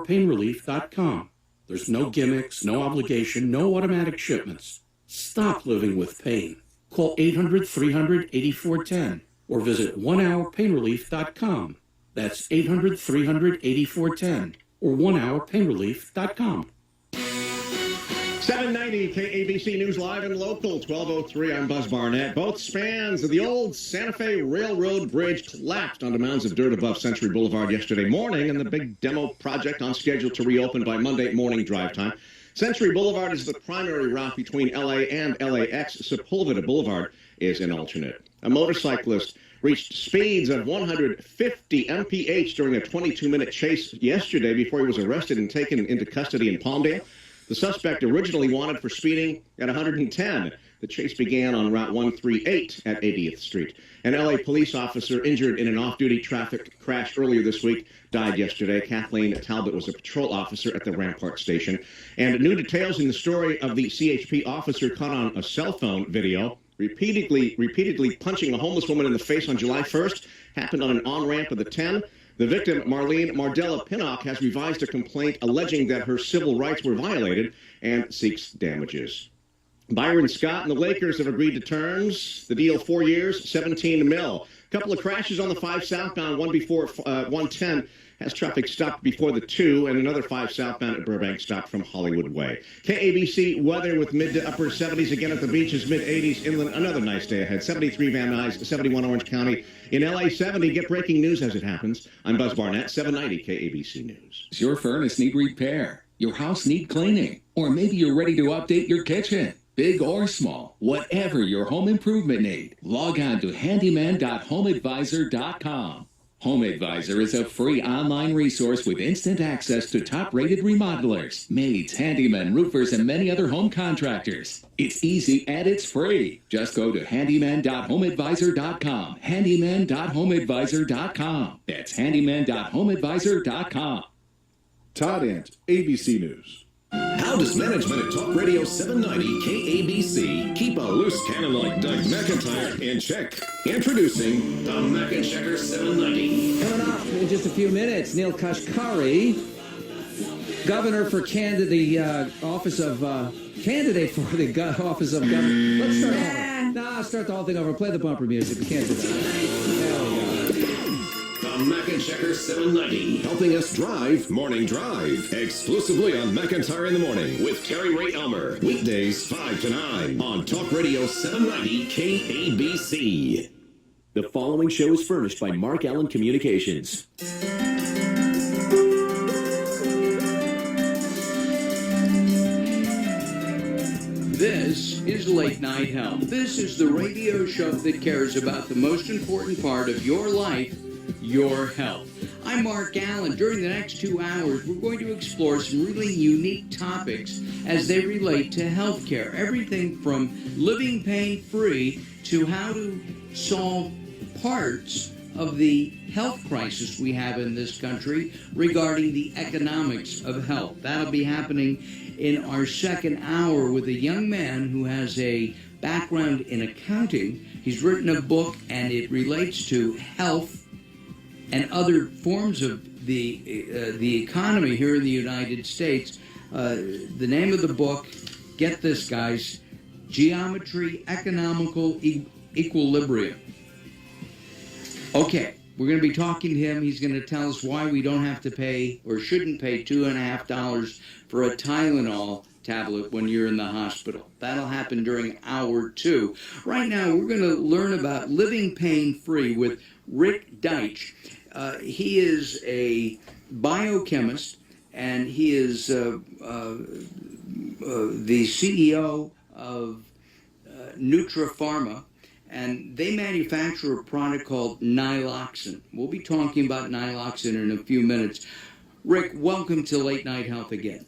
onehourpainrelief.com. There's no gimmicks, no obligation, no automatic shipments. Stop living with pain. Call 800-300-8410 or visit onehourpainrelief.com. That's 800-300-8410 or onehourpainrelief.com. 790 KABC News Live and Local, 1203. I'm Buzz Barnett. Both spans of the old Santa Fe Railroad Bridge collapsed onto mounds of dirt above Century Boulevard yesterday morning, and the big demo project on schedule to reopen by Monday morning drive time. Century Boulevard is the primary route between LA and LAX. Sepulveda Boulevard is an alternate. A motorcyclist reached speeds of 150 mph during a 22-minute chase yesterday before he was arrested and taken into custody in Palmdale. The suspect originally wanted for speeding at 110. The chase began on Route 138 at 80th Street. An LA police officer injured in an off-duty traffic crash earlier this week died yesterday. Kathleen Talbot was a patrol officer at the Rampart Station. And new details in the story of the CHP officer caught on a cell phone video repeatedly punching a homeless woman in the face on July 1st happened on an on-ramp of the 10. The victim, Marlene Mardella Pinnock, has revised a complaint alleging that her civil rights were violated and seeks damages. Byron Scott and the Lakers have agreed to terms. The deal 4 years, $17 million. A couple of crashes on the 5 southbound, one before 110 has traffic stopped before the 2, and another 5 southbound at Burbank stopped from Hollywood Way. KABC weather with mid to upper 70s again at the beaches, mid 80s inland. Another nice day ahead. 73 Van Nuys, 71 Orange County. In LA, 70. Get breaking news as it happens. I'm Buzz Barnett, 790 KABC News. Does your furnace need repair? Your house need cleaning? Or maybe you're ready to update your kitchen? Big or small, whatever your home improvement need, log on to handyman.homeadvisor.com. Home Advisor is a free online resource with instant access to top-rated remodelers, maids, handymen, roofers, and many other home contractors. It's easy and it's free. Just go to handyman.homeadvisor.com. Handyman.homeadvisor.com. That's handyman.homeadvisor.com. Todd Ant, ABC News. How does management at Talk Radio 790 KABC keep a loose cannon like Doug McIntyre in check? Introducing the Mac and Checker 790. Coming up in just a few minutes, Neil Kashkari, governor for candidate for the office of governor. Let's start over. No, start the whole thing over. Play the bumper music. We can't do that. There we go. The Mac and Checker 790, helping us drive Morning Drive, exclusively on McIntyre in the Morning with Terry Ray Elmer. Weekdays 5 to 9 on Talk Radio 790 KABC. The following show is furnished by Mark Allen Communications. This is Late Night Health. This is the radio show that cares about the most important part of your life, your health. I'm Mark Allen. During the next 2 hours, we're going to explore some really unique topics as they relate to healthcare. Everything from living pain-free to how to solve parts of the health crisis we have in this country regarding the economics of health. That'll be happening in our second hour with a young man who has a background in accounting. He's written a book, and it relates to health and other forms of the economy here in the United States. The name of the book, get this, guys, Geometry Economical Equilibrium. Okay, we're going to be talking to him. He's going to tell us why we don't have to pay or shouldn't pay $2.50 for a Tylenol tablet when you're in the hospital. That'll happen during hour 2. Right now, we're going to learn about living pain-free with RIK DEITSCH. He is a biochemist, and he is the CEO of Nutra Pharma, and they manufacture a product called Nyloxin. We'll be talking about Nyloxin in a few minutes. Rick, welcome to Late Night Health again.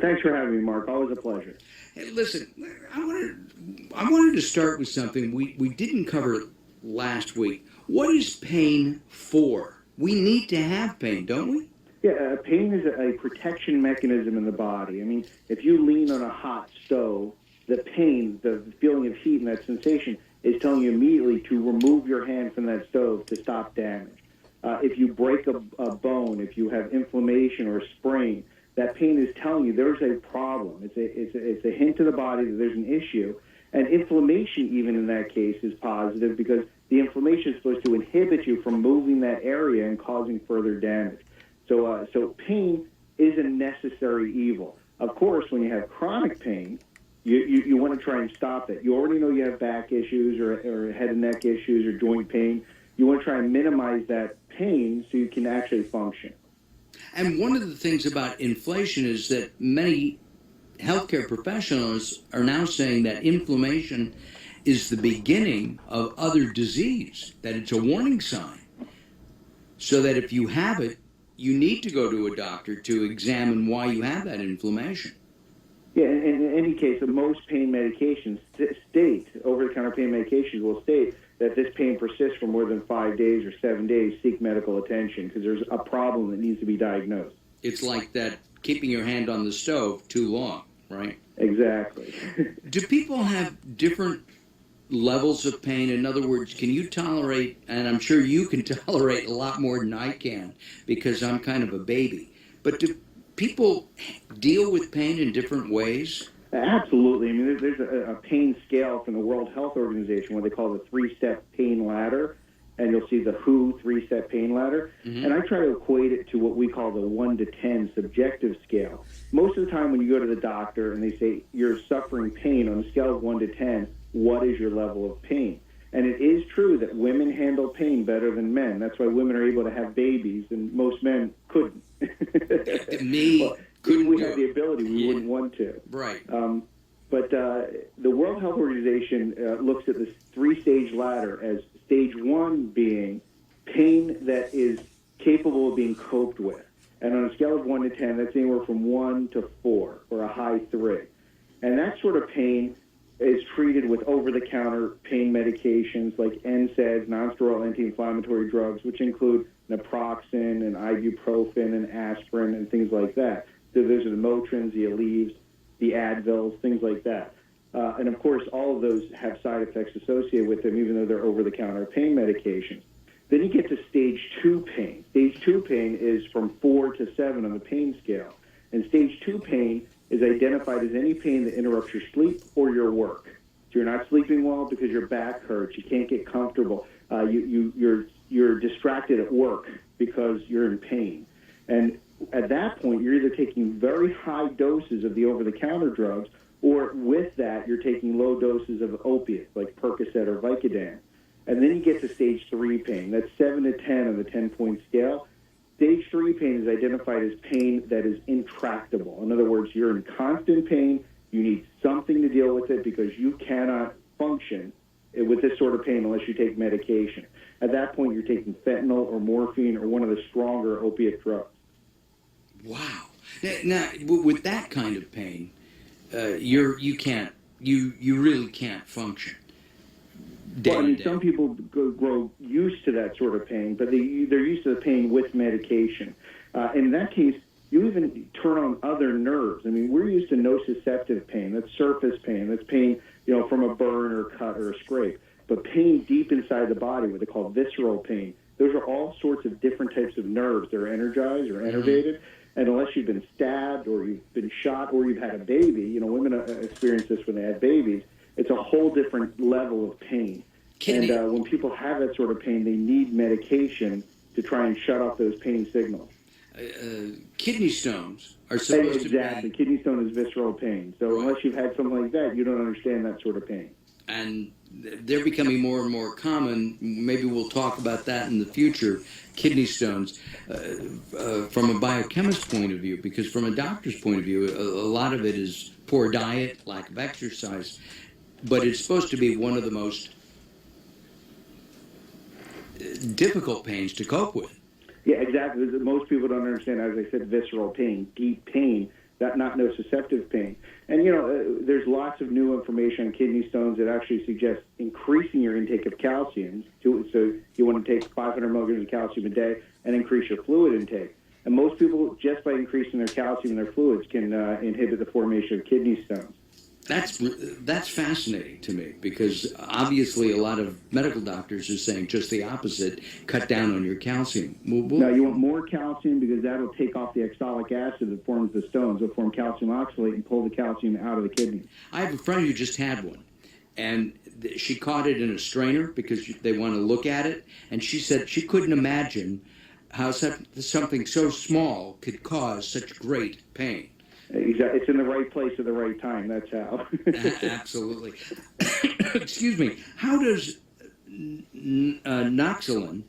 Thanks for having me, Mark. Always a pleasure. Hey, listen, I wanted to start with something we didn't cover last week. What is pain for? We need to have pain, don't we? Yeah, pain is a protection mechanism in the body. I mean, if you lean on a hot stove, the pain, the feeling of heat and that sensation is telling you immediately to remove your hand from that stove to stop damage. If you break a bone, if you have inflammation or sprain, that pain is telling you there's a problem. It's a hint to the body that there's an issue. And inflammation, even in that case, is positive because the inflammation is supposed to inhibit you from moving that area and causing further damage. So pain is a necessary evil. Of course, when you have chronic pain, you want to try and stop it. You already know you have back issues or head and neck issues or joint pain. You want to try and minimize that pain so you can actually function. And one of the things about inflation is that many healthcare professionals are now saying that inflammation is the beginning of other disease, that it's a warning sign. So that if you have it, you need to go to a doctor to examine why you have that inflammation. Yeah, in any case, most pain medications state, over-the-counter pain medications will state that this pain persists for more than 5 days or 7 days, seek medical attention because there's a problem that needs to be diagnosed. It's like that keeping your hand on the stove too long, right? Exactly. Do people have different levels of pain? In other words, can you tolerate, and I'm sure you can tolerate a lot more than I can because I'm kind of a baby, but do people deal with pain in different ways? Absolutely. I mean, there's a pain scale from the World Health Organization, what they call the three-step pain ladder, and you'll see the WHO three-step pain ladder. Mm-hmm. And I try to equate it to what we call the 1 to 10 subjective scale. Most of the time when you go to the doctor and they say you're suffering pain on a scale of 1 to 10, what is your level of pain? And it is true that women handle pain better than men. That's why women are able to have babies, and most men couldn't. Me. If we had the ability, we wouldn't want to. Right. But the World Health Organization looks at this three-stage ladder as stage 1 being pain that is capable of being coped with. And on a scale of 1 to 10, that's anywhere from 1 to 4, or a high 3. And that sort of pain is treated with over-the-counter pain medications like NSAIDs, non-steroidal anti-inflammatory drugs, which include naproxen and ibuprofen and aspirin and things like that. So those are the Motrins, the Aleve, the Advils, things like that. And of course, all of those have side effects associated with them, even though they're over-the-counter pain medications. Then you get to stage 2 pain. Stage 2 pain is from 4 to 7 on the pain scale. And stage 2 pain is identified as any pain that interrupts your sleep or your work. So you're not sleeping well because your back hurts, you can't get comfortable, you're distracted at work because you're in pain. And at that point, you're either taking very high doses of the over-the-counter drugs, or with that, you're taking low doses of opiates like Percocet or Vicodin. And then you get to stage 3 pain. That's 7 to 10 on the 10-point scale. Stage 3 pain is identified as pain that is intractable. In other words, you're in constant pain. You need something to deal with it because you cannot function with this sort of pain unless you take medication. At that point, you're taking fentanyl or morphine or one of the stronger opiate drugs. Wow. Now, with that kind of pain, you really can't function. Well, I mean, some people grow used to that sort of pain, but they're used to the pain with medication. In that case, you even turn on other nerves. I mean, we're used to nociceptive pain. That's surface pain. That's pain, from a burn or cut or a scrape. But pain deep inside the body, what they call visceral pain, those are all sorts of different types of nerves that are energized or innervated. And unless you've been stabbed or you've been shot or you've had a baby, women experience this when they have babies, it's a whole different level of pain. And when people have that sort of pain, they need medication to try and shut off those pain signals. Kidney stones are supposed to be... Exactly. Kidney stone is visceral pain. So unless you've had something like that, you don't understand that sort of pain. And they're becoming more and more common. Maybe we'll talk about that in the future, kidney stones, from a biochemist point of view, because from a doctor's point of view, a lot of it is poor diet, lack of exercise, but it's supposed to be one of the most difficult pains to cope with. Yeah, exactly. Most people don't understand, as I said, visceral pain, deep pain, not nociceptive pain. And, there's lots of new information on kidney stones that actually suggests increasing your intake of calcium. So you want to take 500 milligrams of calcium a day and increase your fluid intake. And most people, just by increasing their calcium in their fluids, can inhibit the formation of kidney stones. That's fascinating to me, because obviously a lot of medical doctors are saying just the opposite: cut down on your calcium. No, you want more calcium, because that'll take off the oxalic acid that forms the stones. It'll form calcium oxalate and pull the calcium out of the kidney. I have a friend who just had one, and she caught it in a strainer because they want to look at it, and she said she couldn't imagine how something so small could cause such great pain. Exactly. It's in the right place at the right time. That's how. Absolutely. Excuse me. How does Nyloxin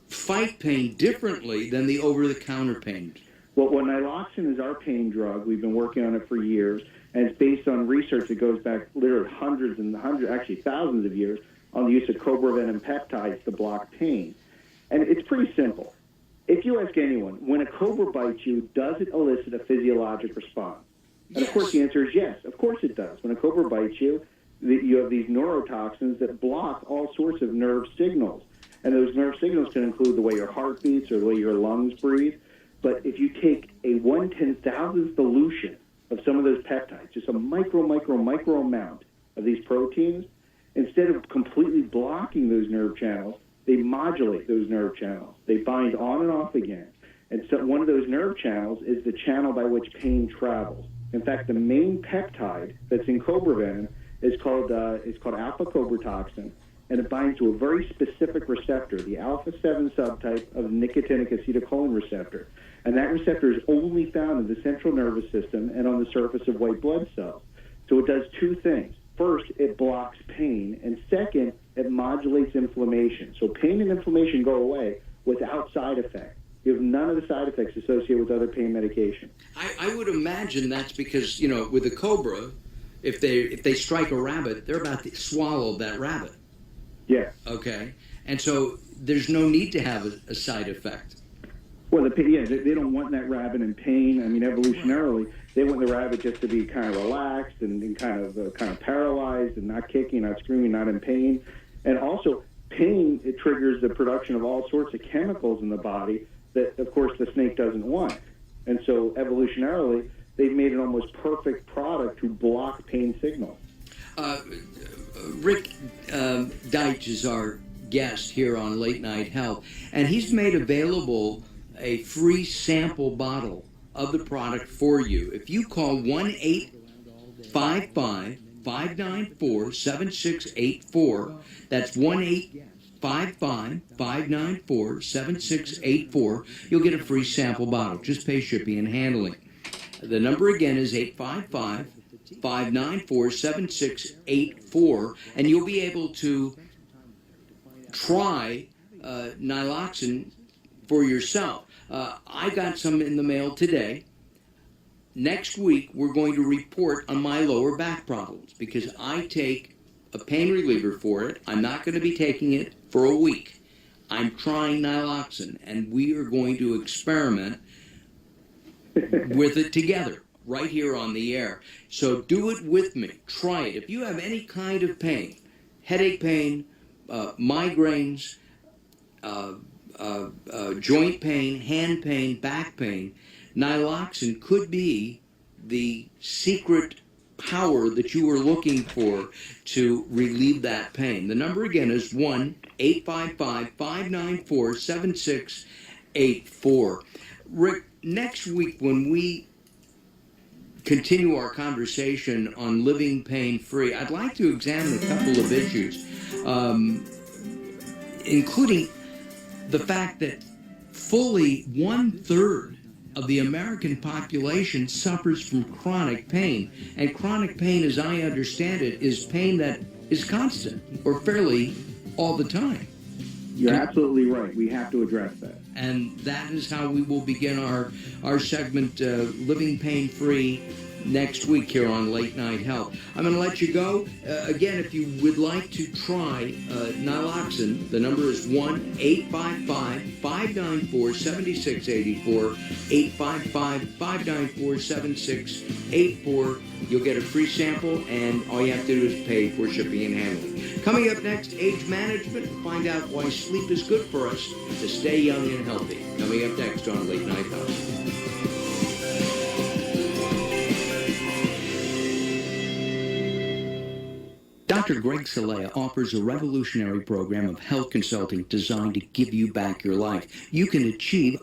fight pain differently than the over-the-counter pain? Well, Nyloxin is our pain drug. We've been working on it for years, and it's based on research that goes back literally hundreds, actually thousands of years, on the use of cobra venom peptides to block pain. And it's pretty simple. If you ask anyone, when a cobra bites you, does it elicit a physiologic response? And of course the answer is yes. Of course it does. When a cobra bites you, you have these neurotoxins that block all sorts of nerve signals. And those nerve signals can include the way your heart beats or the way your lungs breathe. But if you take a 1/10,000th dilution of some of those peptides, just a micro amount of these proteins, instead of completely blocking those nerve channels, they modulate those nerve channels. They bind on and off again. And so one of those nerve channels is the channel by which pain travels. In fact, the main peptide that's in cobra venom is called alpha-cobra-toxin, and it binds to a very specific receptor, the alpha-7 subtype of nicotinic acetylcholine receptor. And that receptor is only found in the central nervous system and on the surface of white blood cells. So it does two things. First, it blocks pain, and second, it modulates inflammation. So pain and inflammation go away without side effects. You have none of the side effects associated with other pain medication. I would imagine that's because, with a cobra, if they strike a rabbit, they're about to swallow that rabbit. Yeah. Okay. And so there's no need to have a side effect. Well, they don't want that rabbit in pain. I mean, evolutionarily, they want the rabbit just to be kind of relaxed and kind of paralyzed and not kicking, not screaming, not in pain. And also, pain, it triggers the production of all sorts of chemicals in the body that, of course, the snake doesn't want. And so, evolutionarily, they've made an almost perfect product to block pain signals. RIK Deitsch is our guest here on Late Night Health, and he's made available a free sample bottle of the product for you. If you call 1-855-594-7684, that's 1-855-594-7684, you'll get a free sample bottle. Just pay shipping and handling. The number again is 855-594-7684, and you'll be able to try Nyloxin for yourself. I got some in the mail today. Next week, we're going to report on my lower back problems because I take a pain reliever for it. I'm not going to be taking it for a week. I'm trying Nyloxin, and we are going to experiment with it together right here on the air. So do it with me. Try it. If you have any kind of pain, headache pain, migraines, joint pain, hand pain, back pain, Nyloxin could be the secret power that you are looking for to relieve that pain. The number again is 1-855-594-7684. Rick, next week when we continue our conversation on living pain-free, I'd like to examine a couple of issues, including the fact that fully 1/3 of the American population suffers from chronic pain. And chronic pain, as I understand it, is pain that is constant or fairly all the time. You're absolutely right. We have to address that. And that is how we will begin our segment, Living Pain-Free, next week here on Late Night Health. I'm going to let you go. Again, if you would like to try Nyloxin, the number is 1-855-594-7684, 855-594-7684. You'll get a free sample, and all you have to do is pay for shipping and handling. Coming up next, age management, and find out why sleep is good for us to stay young and healthy. Coming up next on Late Night Health. Dr. Greg Salea offers a revolutionary program of health consulting designed to give you back your life. You can achieve